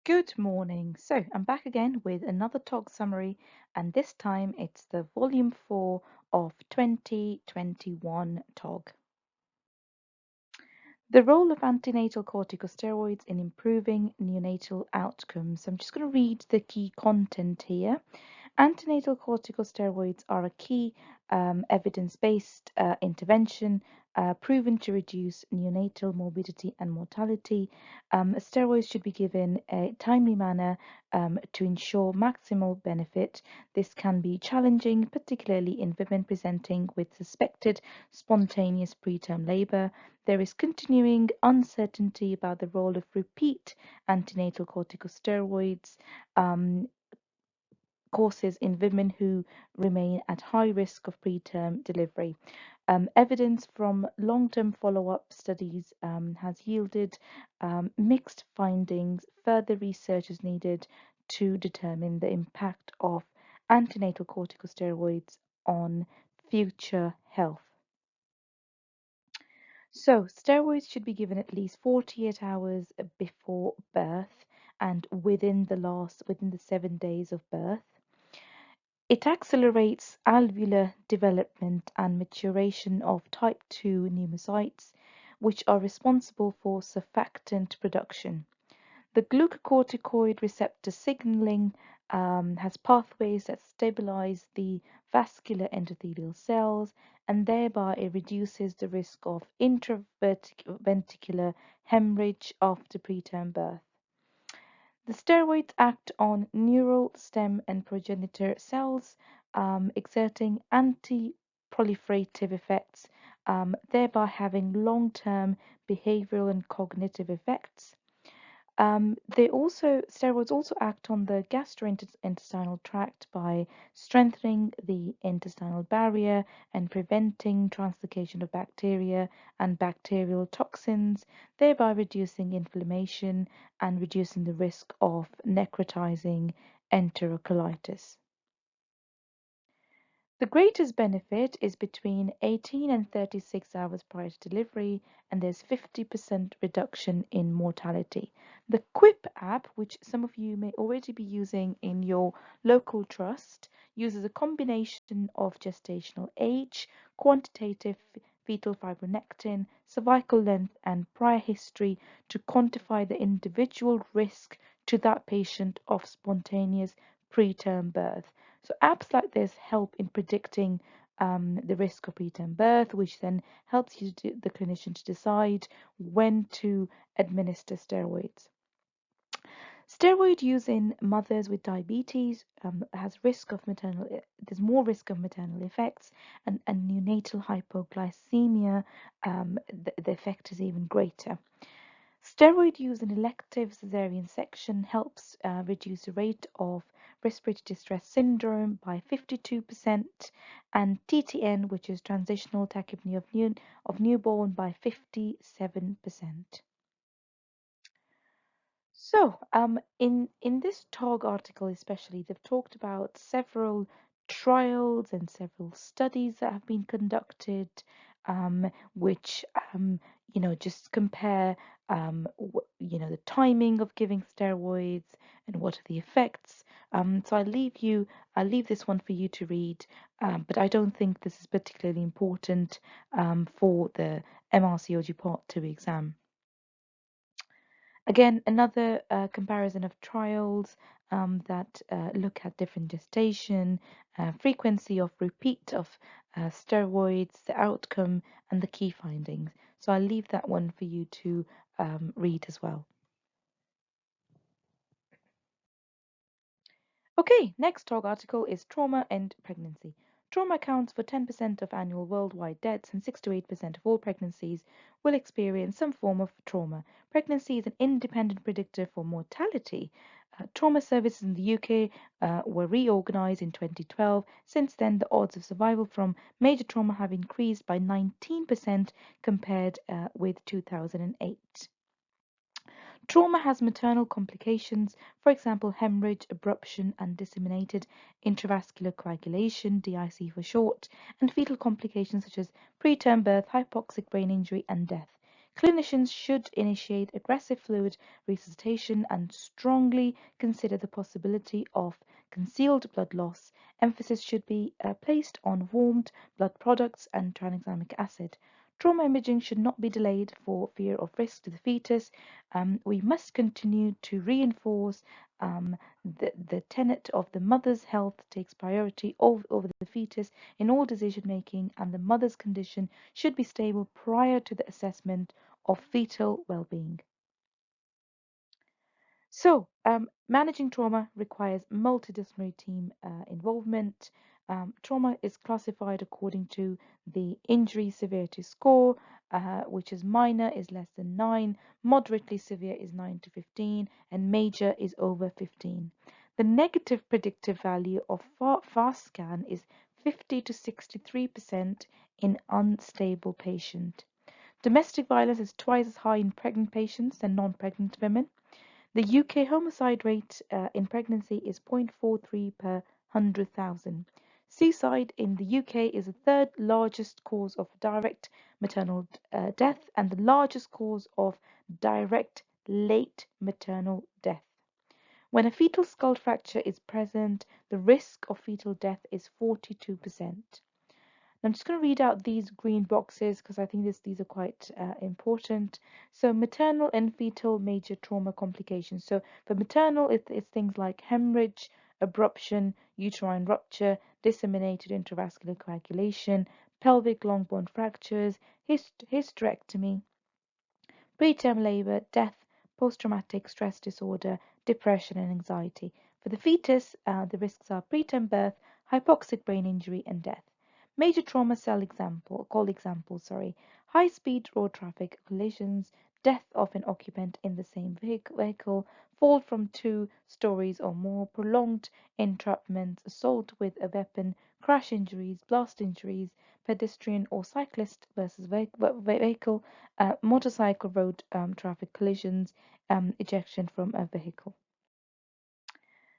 Good morning. So I'm back again with another TOG summary, and this time it's the volume 4 of 2021 TOG. The role of antenatal corticosteroids in improving neonatal outcomes. I'm just going to read the key content here. Antenatal corticosteroids are a key evidence-based intervention proven to reduce neonatal morbidity and mortality. Steroids should be given a timely manner to ensure maximal benefit. This can be challenging, particularly in women presenting with suspected spontaneous preterm labor. There is continuing uncertainty about the role of repeat antenatal corticosteroids courses in women who remain at high risk of preterm delivery. Evidence from long-term follow-up studies has yielded mixed findings. Further research is needed to determine the impact of antenatal corticosteroids on future health. So, steroids should be given at least 48 hours before birth and within the 7 days of birth. It accelerates alveolar development and maturation of type 2 pneumocytes, which are responsible for surfactant production. The glucocorticoid receptor signaling has pathways that stabilize the vascular endothelial cells, and thereby it reduces the risk of intraventricular hemorrhage after preterm birth. The steroids act on neural stem and progenitor cells, exerting anti-proliferative effects, thereby having long-term behavioral and cognitive effects. Steroids also act on the gastrointestinal tract by strengthening the intestinal barrier and preventing translocation of bacteria and bacterial toxins, thereby reducing inflammation and reducing the risk of necrotizing enterocolitis. The greatest benefit is between 18 and 36 hours prior to delivery, and there's 50% reduction in mortality. The QUIP app, which some of you may already be using in your local trust, uses a combination of gestational age, quantitative fetal fibronectin, cervical length, and prior history to quantify the individual risk to that patient of spontaneous preterm birth. So apps like this help in predicting the risk of preterm birth, which then helps the clinician to decide when to administer steroids. Steroid use in mothers with diabetes has risk of there's more risk of maternal effects, and neonatal hypoglycemia, the effect is even greater. Steroid use in elective cesarean section helps reduce the rate of respiratory distress syndrome by 52%, and TTN, which is transitional tachypnea of newborn, by 57%. So, in this TOG article especially, they've talked about several trials and several studies that have been conducted, which just compare the timing of giving steroids and what are the effects. So I'll leave this one for you to read, but I don't think this is particularly important for the MRCOG Part 2 exam. Again, another comparison of trials that look at different gestation, frequency of repeat of steroids, the outcome, and the key findings. So I'll leave that one for you to read as well. Okay, next TOG article is trauma and pregnancy. Trauma accounts for 10% of annual worldwide deaths, and 6 to 8% of all pregnancies will experience some form of trauma. Pregnancy is an independent predictor for mortality. Trauma services in the UK were reorganised in 2012. Since then, the odds of survival from major trauma have increased by 19% compared with 2008. Trauma has maternal complications, for example, hemorrhage, abruption, and disseminated intravascular coagulation, DIC for short, and fetal complications such as preterm birth, hypoxic brain injury, and death. Clinicians should initiate aggressive fluid resuscitation and strongly consider the possibility of concealed blood loss. Emphasis should be placed on warmed blood products and tranexamic acid. Trauma imaging should not be delayed for fear of risk to the fetus. We must continue to reinforce the tenet of the mother's health takes priority over the fetus in all decision making, and the mother's condition should be stable prior to the assessment of fetal well-being. So, managing trauma requires multidisciplinary team involvement. Trauma is classified according to the injury severity score, which is minor is less than 9, moderately severe is 9 to 15, and major is over 15. The negative predictive value of fast scan is 50 to 63% in unstable patient. Domestic violence is twice as high in pregnant patients than non-pregnant women. The UK homicide rate in pregnancy is 0.43 per 100,000. Suicide in the UK is the third largest cause of direct maternal death and the largest cause of direct late maternal death. When a fetal skull fracture is present, the risk of fetal death is 42%. I'm just going to read out these green boxes because I think these are quite important. So maternal and fetal major trauma complications. So for maternal, it's things like hemorrhage, abruption, uterine rupture, disseminated intravascular coagulation, pelvic long bone fractures, hysterectomy, preterm labor, death, post-traumatic stress disorder, depression, and anxiety. For the fetus, the risks are preterm birth, hypoxic brain injury, and death. Major trauma called examples, high-speed road traffic collisions, death of an occupant in the same vehicle, fall from 2 stories or more, prolonged entrapment, assault with a weapon, crash injuries, blast injuries, pedestrian or cyclist versus vehicle, motorcycle road traffic collisions, ejection from a vehicle.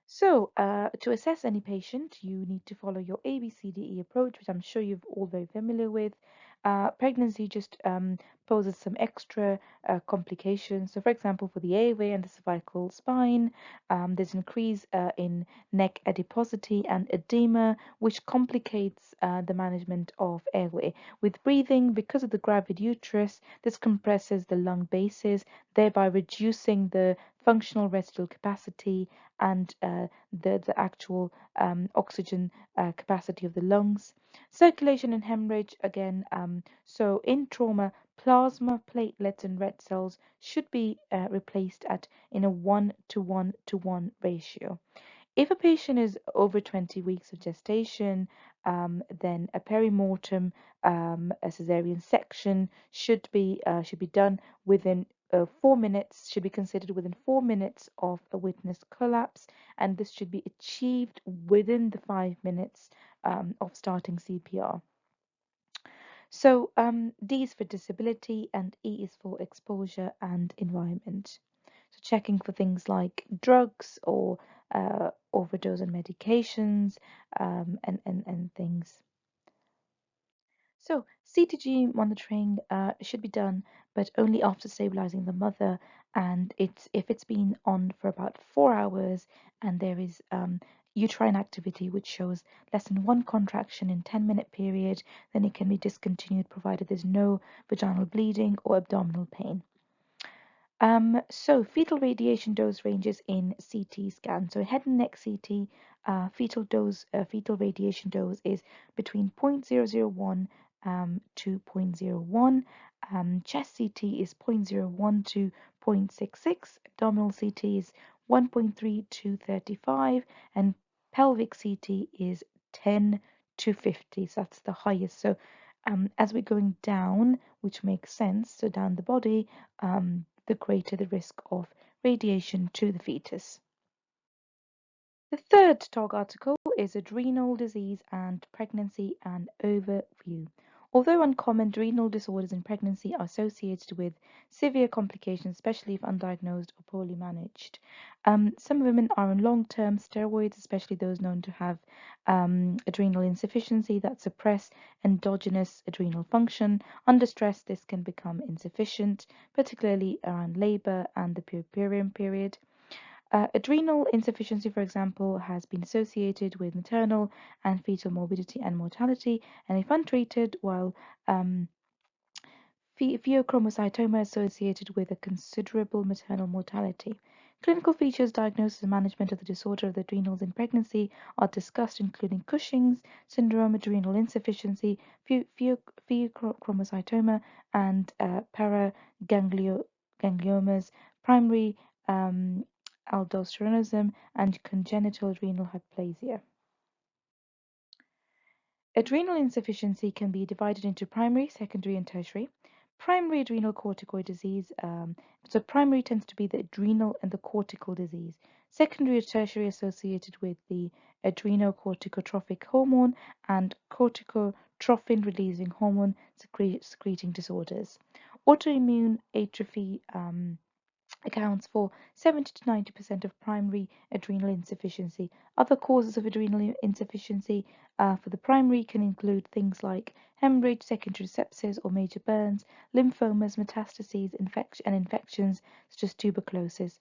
So, to assess any patient, you need to follow your ABCDE approach, which I'm sure you're all very familiar with. Pregnancy just poses some extra complications. So, for example, for the airway and the cervical spine, there's increase in neck adiposity and edema, which complicates the management of airway. With breathing, because of the gravid uterus, this compresses the lung bases, thereby reducing the functional residual capacity and the actual oxygen capacity of the lungs. Circulation and hemorrhage, again, so in trauma, plasma, platelets, and red cells should be replaced in a 1:1:1 ratio. If a patient is over 20 weeks of gestation, then a perimortem, a cesarean section should be done within 4 minutes. Should be considered within 4 minutes of a witnessed collapse, and this should be achieved within the 5 minutes of starting CPR. So D is for disability and E is for exposure and environment. So checking for things like drugs or overdose on medications and things. So CTG monitoring should be done, but only after stabilizing the mother, and if it's been on for about 4 hours and there is uterine activity which shows less than 1 contraction in 10-minute period, then it can be discontinued provided there's no vaginal bleeding or abdominal pain. So fetal radiation dose ranges in CT scan. So head and neck CT, fetal radiation dose is between 0.001 to 0.01. Chest CT is 0.01 to 0.66. Abdominal CT is 1.3 to 35, and pelvic CT is 10 to 50. So that's the highest. So as we're going down, which makes sense, so down the body, the greater the risk of radiation to the fetus. The third TOG article is Adrenal Disease and Pregnancy and Overview. Although uncommon, adrenal disorders in pregnancy are associated with severe complications, especially if undiagnosed or poorly managed. Some women are on long-term steroids, especially those known to have adrenal insufficiency that suppress endogenous adrenal function. Under stress, this can become insufficient, particularly around labor and the puerperium period. Adrenal insufficiency, for example, has been associated with maternal and fetal morbidity and mortality, and if untreated, while pheochromocytoma associated with a considerable maternal mortality. Clinical features, diagnosis, and management of the disorder of the adrenals in pregnancy are discussed, including Cushing's syndrome, adrenal insufficiency, pheochromocytoma, and paragangliomas, primary aldosteronism, and congenital adrenal hyperplasia. Adrenal insufficiency can be divided into primary, secondary, and tertiary. Primary adrenal corticoid disease, so primary tends to be the adrenal and the cortical disease. Secondary or tertiary associated with the adrenocorticotrophic hormone and corticotrophin releasing hormone secreting disorders. Autoimmune atrophy accounts for 70 to 90% of primary adrenal insufficiency. Other causes of adrenal insufficiency for the primary can include things like hemorrhage, secondary sepsis or major burns, lymphomas, metastases, and infections such as tuberculosis.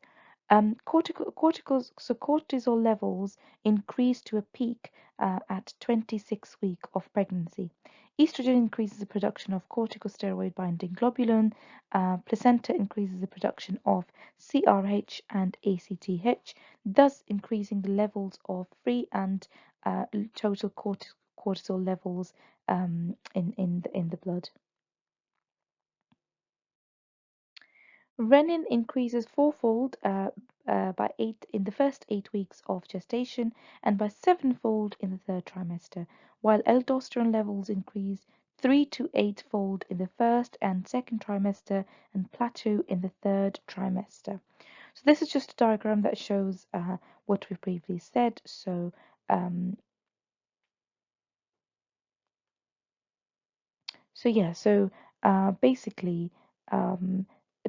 Cortisol levels increase to a peak at 26 weeks of pregnancy. Estrogen increases the production of corticosteroid binding globulin. Placenta increases the production of CRH and ACTH, thus increasing the levels of free and total cortisol levels in the blood. Renin increases fourfold in the first 8 weeks of gestation and by sevenfold in the third trimester, while aldosterone levels increase 3 to 8-fold in the first and second trimester and plateau in the third trimester. So this is just a diagram that shows what we've previously said. So basically,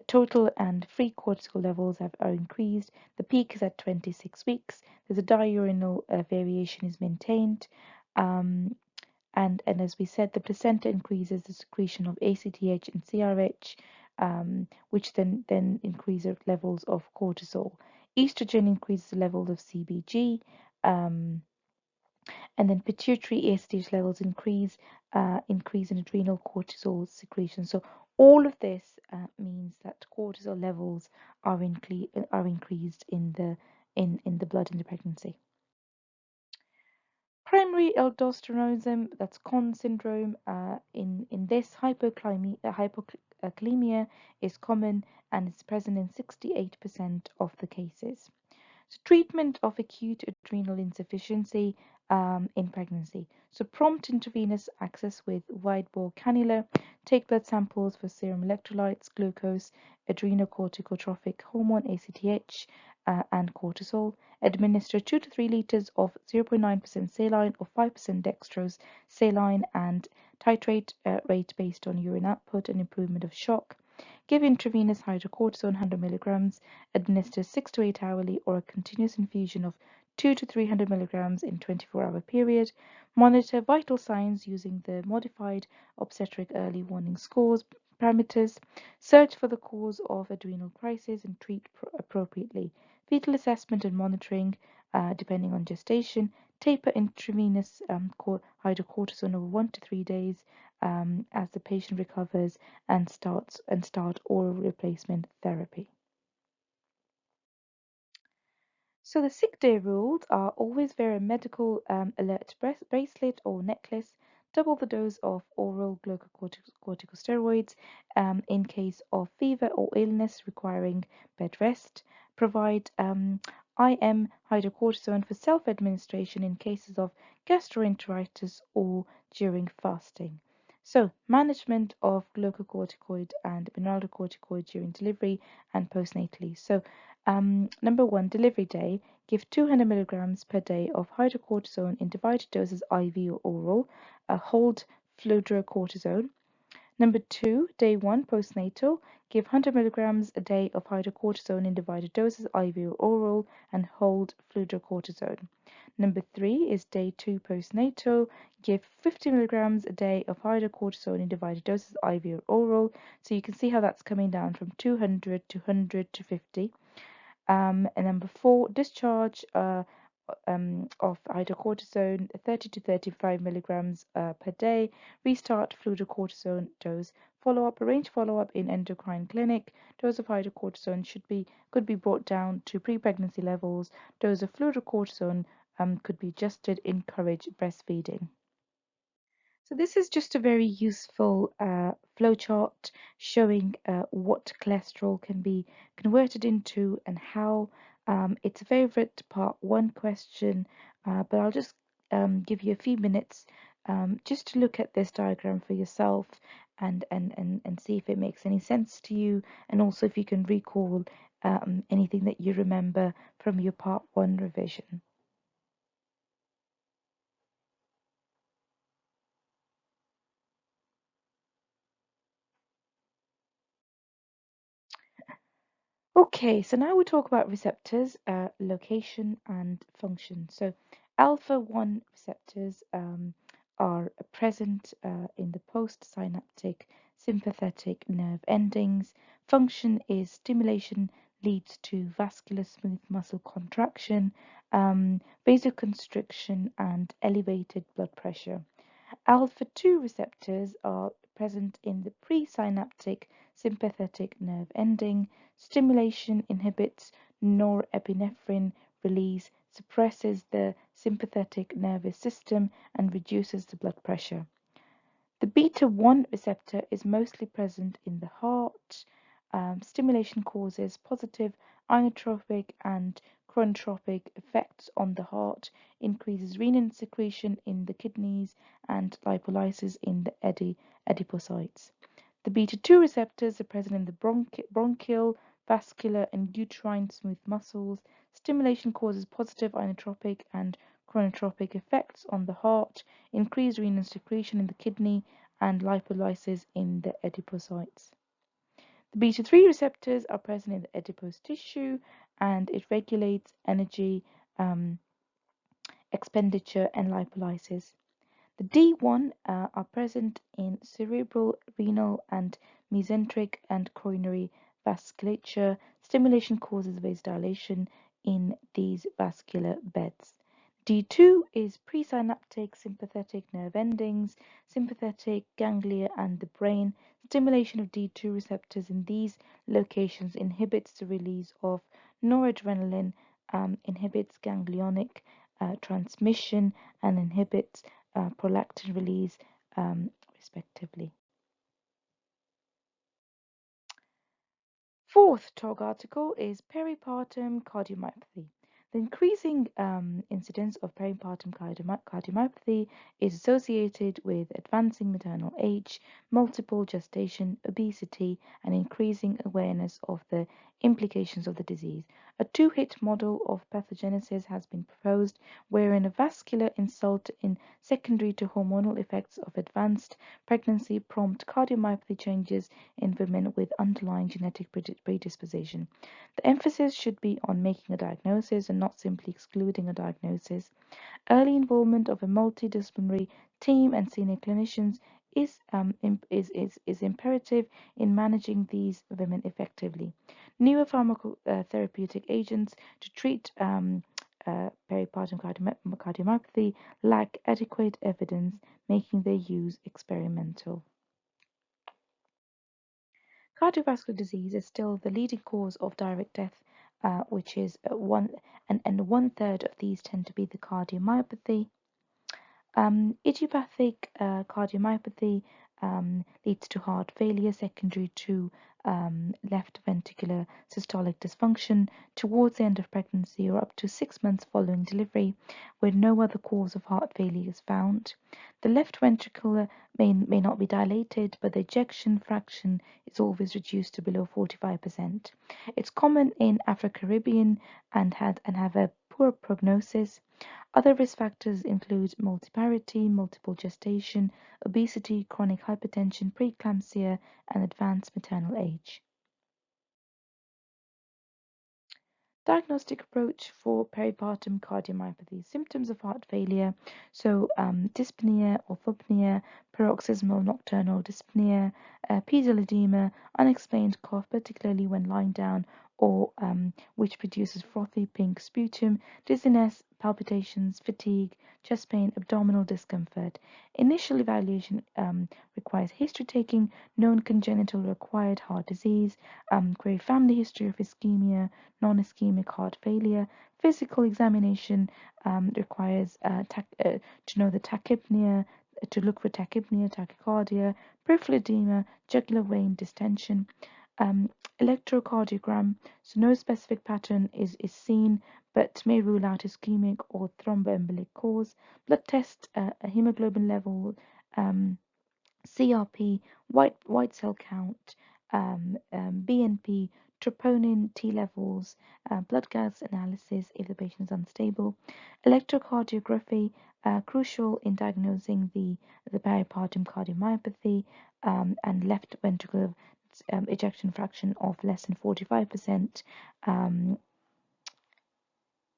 total and free cortisol levels are increased. The peak is at 26 weeks. There's a diurnal variation is maintained. And as we said, the placenta increases the secretion of ACTH and CRH, which then increases levels of cortisol. Estrogen increases the levels of CBG. And then pituitary ACTH levels increase in adrenal cortisol secretion. So all of this means that cortisol levels are increased in the blood in the pregnancy. Primary aldosteronism, that's Conn syndrome. In this, hypokalemia is common and is present in 68% of the cases. So treatment of acute adrenal insufficiency in pregnancy. So prompt intravenous access with wide bore cannula. Take blood samples for serum electrolytes, glucose, adrenocorticotrophic hormone (ACTH), and cortisol. Administer 2 to 3 liters of 0.9% saline or 5% dextrose saline and titrate rate based on urine output and improvement of shock. Give intravenous hydrocortisone 100 milligrams, administer 6 to 8 hourly or a continuous infusion of 2 to 300 milligrams in 24-hour period. Monitor vital signs using the modified obstetric early warning scores parameters. Search for the cause of adrenal crisis and treat appropriately. Fetal assessment and monitoring depending on gestation. Taper intravenous hydrocortisone over 1 to 3 days as the patient recovers and start oral replacement therapy. So the sick day rules are always wear a medical alert bracelet or necklace, double the dose of oral glucocorticosteroids in case of fever or illness requiring bed rest, provide IM hydrocortisone for self-administration in cases of gastroenteritis or during fasting. So, management of glucocorticoid and mineralocorticoid during delivery and postnatally. So, number 1, delivery day, give 200 milligrams per day of hydrocortisone in divided doses IV or oral. Hold fludrocortisone. Number 2, day 1 postnatal, give 100 milligrams a day of hydrocortisone in divided doses, IV or oral, and hold fludrocortisone. Number 3 is day 2 postnatal, give 50 milligrams a day of hydrocortisone in divided doses, IV or oral. So you can see how that's coming down from 200 to 100 to 50. And number 4, discharge of hydrocortisone 30 to 35 milligrams per day. Restart fludrocortisone dose. Arrange follow-up in endocrine clinic. Dose of hydrocortisone could be brought down to pre-pregnancy levels. Dose of fludrocortisone could be adjusted. Encourage breastfeeding. So this is just a very useful flowchart showing what cholesterol can be converted into and how. It's a favorite part 1 question, but I'll just give you a few minutes just to look at this diagram for yourself and see if it makes any sense to you, and also if you can recall anything that you remember from your part 1 revision. Okay, so now we talk about receptors, location and function. So alpha 1 receptors are present in the postsynaptic sympathetic nerve endings. Function is stimulation leads to vascular smooth muscle contraction, vasoconstriction, and elevated blood pressure. Alpha 2 receptors are present in the presynaptic sympathetic nerve ending. Stimulation inhibits norepinephrine release, suppresses the sympathetic nervous system, and reduces the blood pressure. The beta 1 receptor is mostly present in the heart. Stimulation causes positive inotropic and chronotropic effects on the heart, increases renin secretion in the kidneys, and lipolysis in the adipocytes. The beta 2 receptors are present in the bronchial, vascular, and uterine smooth muscles. Stimulation causes positive inotropic and chronotropic effects on the heart, increased renin secretion in the kidney, and lipolysis in the adipocytes. The beta 3 receptors are present in the adipose tissue, and it regulates energy expenditure and lipolysis. The D1 are present in cerebral, renal, and mesenteric and coronary vasculature. Stimulation causes vasodilation in these vascular beds. D2 is presynaptic sympathetic nerve endings, sympathetic ganglia, and the brain. Stimulation of D2 receptors in these locations inhibits the release of noradrenaline, inhibits ganglionic transmission, and inhibits prolactin release, respectively. Fourth TOG article is peripartum cardiomyopathy. The increasing incidence of peripartum cardiomyopathy is associated with advancing maternal age, multiple gestation, obesity, and increasing awareness of the implications of the disease. A two-hit model of pathogenesis has been proposed, wherein a vascular insult in secondary to hormonal effects of advanced pregnancy prompt cardiomyopathy changes in women with underlying genetic predisposition. The emphasis should be on making a diagnosis and not simply excluding a diagnosis. Early involvement of a multidisciplinary team and senior clinicians is imperative in managing these women effectively. Newer pharmacotherapeutic agents to treat peripartum cardiomyopathy lack adequate evidence, making their use experimental. Cardiovascular disease is still the leading cause of direct death, which is 1/3 of these tend to be the cardiomyopathy. Idiopathic cardiomyopathy leads to heart failure secondary to left ventricular systolic dysfunction towards the end of pregnancy or up to 6 months following delivery, where no other cause of heart failure is found. The left ventricle may not be dilated, but the ejection fraction is always reduced to below 45%. It's common in Afro-Caribbean and have a poor prognosis. Other risk factors include multiparity, multiple gestation, obesity, chronic hypertension, preeclampsia, and advanced maternal age. Diagnostic approach for peripartum cardiomyopathy. Symptoms of heart failure, so dyspnea, orthopnea, paroxysmal nocturnal dyspnea, pedal edema, unexplained cough, particularly when lying down, or which produces frothy pink sputum, dizziness, palpitations, fatigue, chest pain, abdominal discomfort. Initial evaluation requires history taking, known congenital acquired heart disease, query family history of ischemia, non-ischemic heart failure. Physical examination requires to know the tachypnea, to look for tachypnea, tachycardia, peripheral edema, jugular vein distension. Electrocardiogram, so no specific pattern is seen, but may rule out ischemic or thromboembolic cause. Blood test, hemoglobin level, CRP, white cell count, BNP, troponin T levels, blood gas analysis if the patient is unstable. Electrocardiography, crucial in diagnosing the peripartum cardiomyopathy, and left ventricular ejection fraction of less than 45%.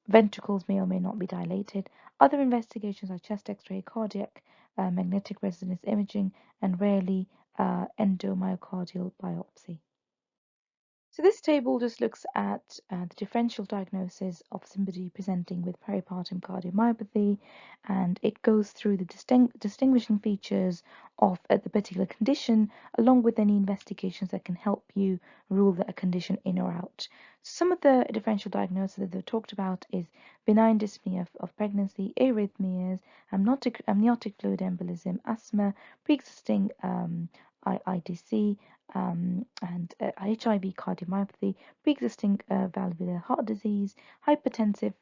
Ventricles may or may not be dilated. Other investigations are chest X-ray, cardiac, magnetic resonance imaging, and rarely endomyocardial biopsy. So this table just looks at the differential diagnosis of somebody presenting with peripartum cardiomyopathy, and it goes through the distinguishing features of the particular condition, along with any investigations that can help you rule a condition in or out. Some of the differential diagnoses that they've talked about is benign dyspnea of pregnancy, arrhythmias, amniotic fluid embolism, asthma, pre-existing IDC, and HIV cardiomyopathy, pre-existing valvular heart disease, hypertensive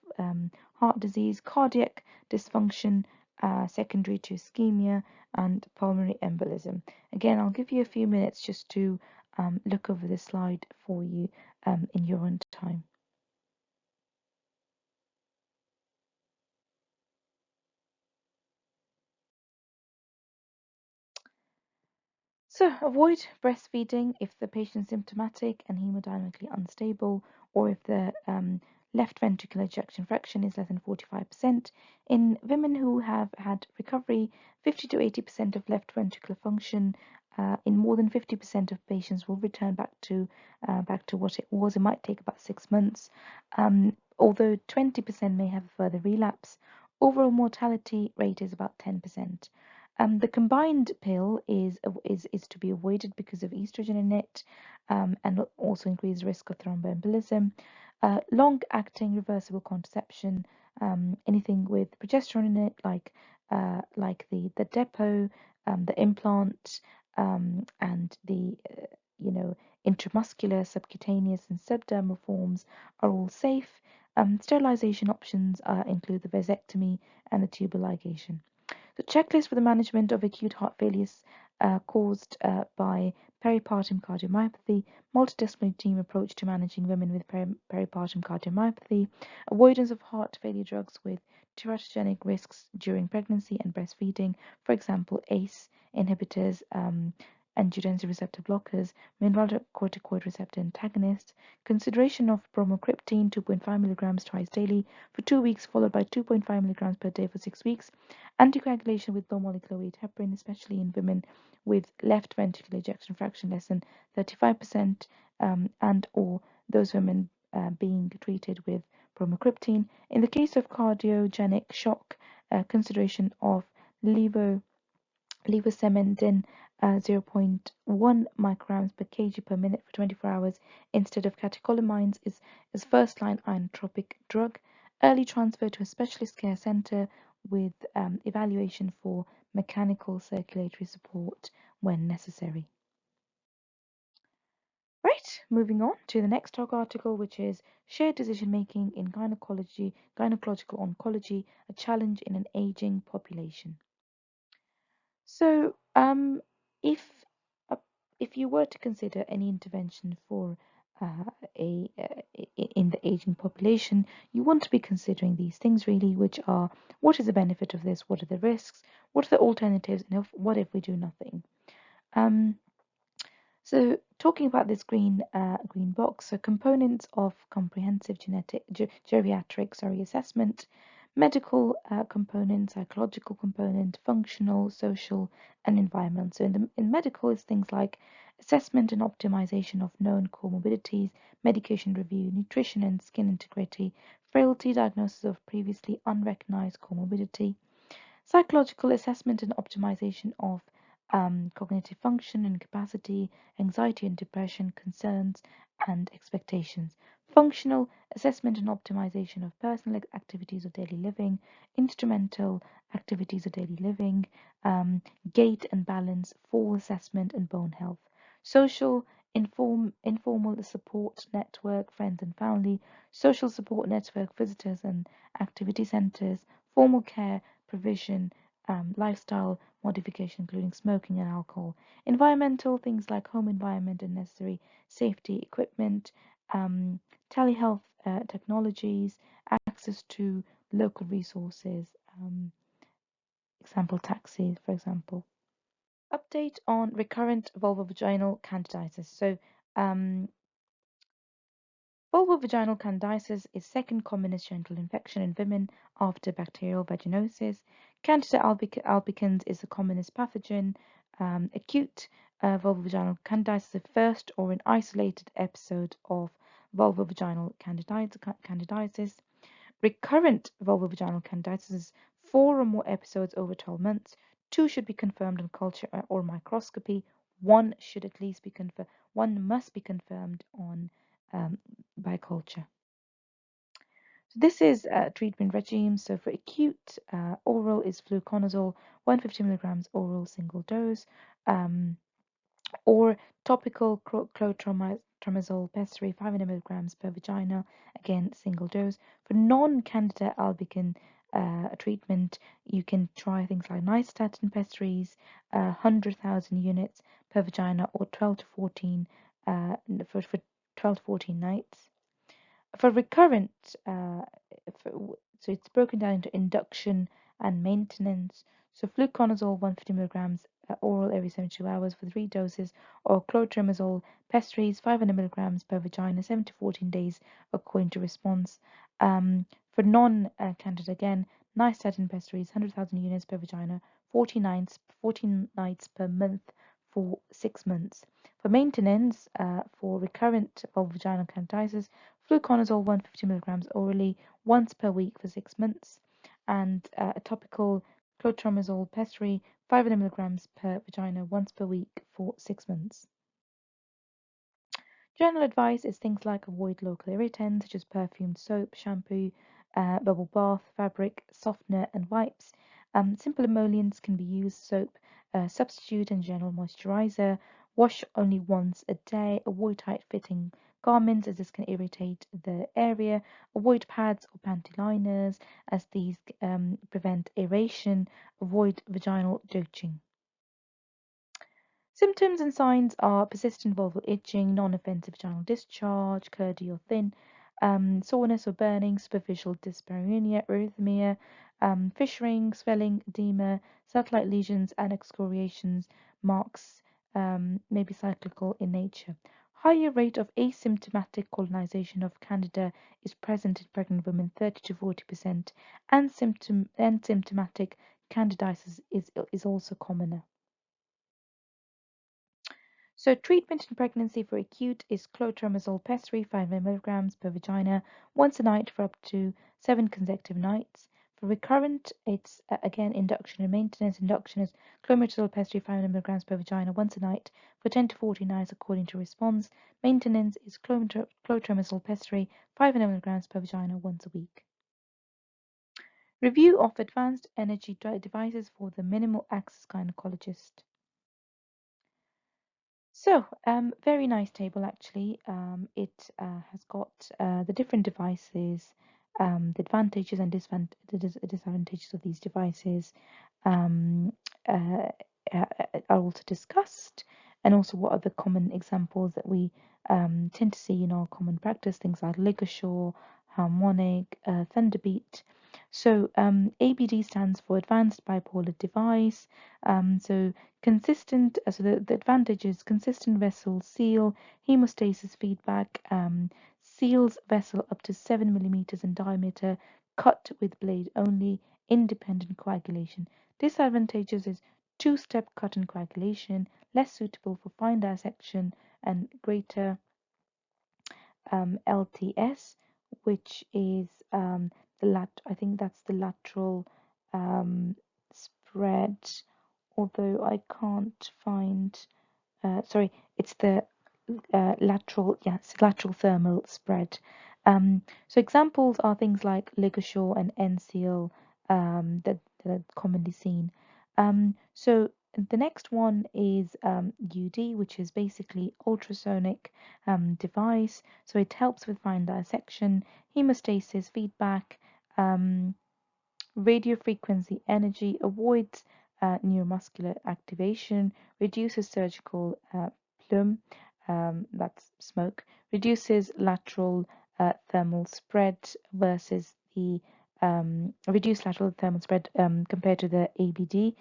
heart disease, cardiac dysfunction secondary to ischemia, and pulmonary embolism. Again, I'll give you a few minutes just to look over this slide for you in your own time. So avoid breastfeeding if the patient is symptomatic and hemodynamically unstable, or if the left ventricular ejection fraction is less than 45%. In women who have had recovery, 50 to 80% of left ventricular function in more than 50% of patients will return back to what it was. It might take about 6 months, although 20% may have a further relapse. Overall mortality rate is about 10%. The combined pill is to be avoided because of estrogen in it, and also increased risk of thromboembolism. Long-acting reversible contraception, anything with progesterone in it, like the depot, the implant, and the intramuscular, subcutaneous, and subdermal forms are all safe. Sterilization options include the vasectomy and the tubal ligation. The checklist for the management of acute heart failure caused by peripartum cardiomyopathy, multidisciplinary team approach to managing women with peripartum cardiomyopathy, avoidance of heart failure drugs with teratogenic risks during pregnancy and breastfeeding, for example, ACE inhibitors, angiotensin receptor blockers, mineralocorticoid receptor antagonists, consideration of bromocriptine 2.5 milligrams twice daily for 2 weeks, followed by 2.5 milligrams per day for 6 weeks, anticoagulation with low molecular weight heparin, especially in women with left ventricular ejection fraction less than 35%, and or those women being treated with bromocriptine. In the case of cardiogenic shock, consideration of levosimendan 0.1 micrograms per kg per minute for 24 hours instead of catecholamines is first-line inotropic drug. Early transfer to a specialist care center with evaluation for mechanical circulatory support when necessary. Right, moving on to the next TOG article, which is Shared Decision Making in Gynecological Oncology, a Challenge in an Aging Population. So, if uh, if you were to consider any intervention for in the aging population, you want to be considering these things really, which are what is the benefit of this, what are the risks, what are the alternatives, and what if we do nothing. Um, so talking about this green box, so components of comprehensive geriatric assessment, medical component, psychological component, functional, social, and environmental. So in medical is things like assessment and optimization of known comorbidities, medication review, nutrition and skin integrity, frailty, diagnosis of previously unrecognized comorbidity, psychological assessment and optimization of cognitive function and capacity, anxiety and depression, concerns and expectations. Functional assessment and optimization of personal activities of daily living, instrumental activities of daily living, gait and balance, fall assessment and bone health. Social, informal support network, friends and family, social support network, visitors and activity centers, formal care, provision, lifestyle modification, including smoking and alcohol. Environmental things like home environment and necessary safety equipment, telehealth technologies, access to local resources, example taxis, for example. Update on recurrent vulvovaginal candidiasis. So, um, vulvovaginal candidiasis is second commonest genital infection in women after bacterial vaginosis. Candida albicans is the commonest pathogen. Acute vulvovaginal candidiasis is the first or an isolated episode of vulvovaginal candidiasis. Recurrent vulvovaginal candidiasis is 4 or more episodes over 12 months. 2 should be confirmed on culture or microscopy. 1 should at least be confirmed. 1 must be confirmed on by culture. So this is a treatment regime. So for acute oral is fluconazole, 150 milligrams oral single dose. Or topical clotrimazole pessary 500 milligrams per vagina, again single dose. For non-candida albicans treatment, you can try things like nystatin pessaries, 100,000 units per vagina, or 12 to 14 for 12 to 14 nights. For recurrent, so it's broken down into induction and maintenance. So fluconazole 150 milligrams oral every 72 hours for 3 doses, or clotrimazole pessaries 500 milligrams per vagina 7 to 14 days according to response. For non-candida again, nystatin pessaries 100,000 units per vagina 14 nights per month for 6 months. For maintenance, for recurrent vulvovaginal candidiasis, fluconazole 150 milligrams orally once per week for 6 months, and a topical clotrimazole pessary 500 milligrams per vagina once per week for 6 months. General advice is things like avoid local irritants such as perfumed soap, shampoo, bubble bath, fabric, softener, and wipes. Simple emollients can be used, soap, substitute, and general moisturizer. Wash only once a day. Avoid tight fitting garments as this can irritate the area. Avoid pads or panty liners as these prevent aeration. Avoid vaginal douching. Symptoms and signs are persistent vulval itching, non-offensive vaginal discharge, curdy or thin, soreness or burning, superficial dyspareunia, erythema, fissuring, swelling, edema, satellite lesions, and excoriations. Marks may be cyclical in nature. Higher rate of asymptomatic colonization of Candida is present in pregnant women, 30 to 40%, and symptomatic candidiasis is also commoner. So treatment in pregnancy for acute is clotrimazole pessary 500 milligrams per vagina once a night for up to 7 consecutive nights. For recurrent, it's again induction and maintenance. Induction is clotrimazole pessary 500 milligrams per vagina once a night for 10 to 14 nights according to response. Maintenance is clotrimazole pessary 500 milligrams per vagina once a week. Review of advanced energy devices for the minimal access gynecologist. So, very nice table actually. It has got the different devices, the advantages and disadvantages of these devices um, uh, are also discussed, and also what are the common examples that we tend to see in our common practice, things like ligature, harmonic, thunderbeat. So ABD stands for Advanced Bipolar Device. So consistent, so the advantage is consistent vessel seal, hemostasis feedback, seals vessel up to 7 millimeters in diameter, cut with blade only, independent coagulation. Disadvantages is two-step cut and coagulation, less suitable for fine dissection, and greater LTS, which is I think that's the lateral spread, although I can't find, sorry, it's the lateral thermal spread. So examples are things like ligature and end-seal that are commonly seen. So the next one is UD, which is basically ultrasonic device. So it helps with fine dissection, hemostasis, feedback, um, radiofrequency energy, avoids neuromuscular activation, reduces surgical plume, that's smoke, reduces lateral thermal spread versus the reduced lateral thermal spread compared to the ABD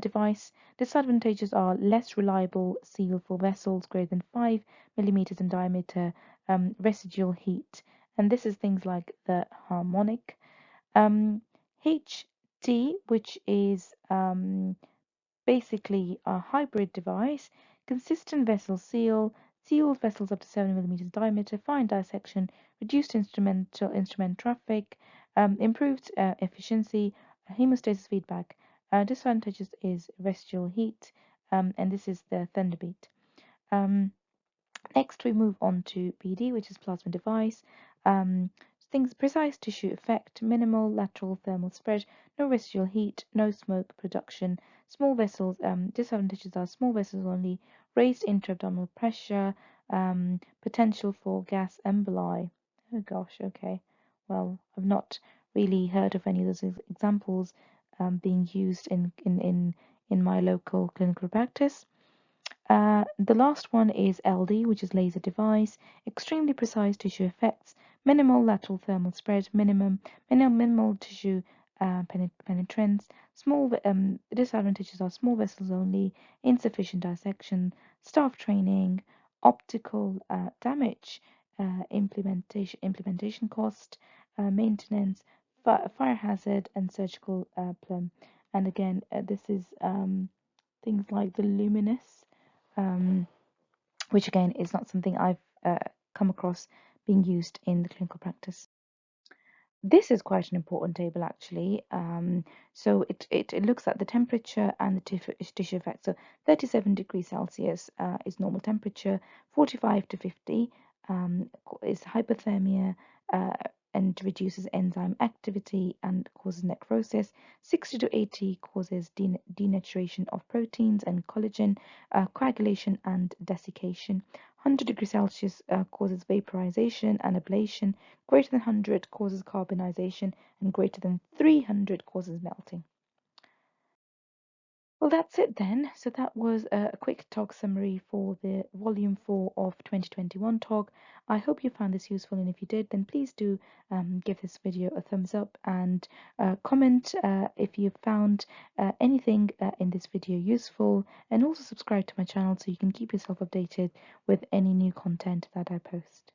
device. Disadvantages are less reliable seal for vessels greater than 5 millimeters in diameter, residual heat, and this is things like the harmonic. Um, HT, which is basically a hybrid device, consistent vessel seal, seals vessels up to 7 millimeters diameter, fine dissection, reduced instrument traffic, improved efficiency, hemostasis feedback. Disadvantages is residual heat, and this is the Thunderbeat. Next, we move on to PD, which is plasma device. Um, Things precise tissue effect, minimal lateral thermal spread, no residual heat, no smoke production. Small vessels, disadvantages are small vessels only, raised intra-abdominal pressure, potential for gas emboli. Oh gosh, okay. Well, I've not really heard of any of those examples being used in my local clinical practice. The last one is LD, which is laser device, extremely precise tissue effects, minimal lateral thermal spread, minimal tissue penetrance. Disadvantages are small vessels only, insufficient dissection, staff training, optical damage, implementation cost, maintenance, fire hazard, and surgical plum. And again, this is things like the luminous, um, which again is not something I've come across being used in the clinical practice. This is quite an important table actually. So it looks at the temperature and the tissue effect. So 37 degrees Celsius is normal temperature, 45 to 50 is hypothermia uh, and reduces enzyme activity and causes necrosis. 60 to 80 causes denaturation of proteins and collagen, coagulation and desiccation. 100 degrees Celsius causes vaporization and ablation. Greater than 100 causes carbonization, and greater than 300 causes melting. Well, that's it then. So that was a quick TOG summary for the Volume 4 of 2021 TOG. I hope you found this useful, and if you did, then please do give this video a thumbs up and comment if you found anything in this video useful, and also subscribe to my channel so you can keep yourself updated with any new content that I post.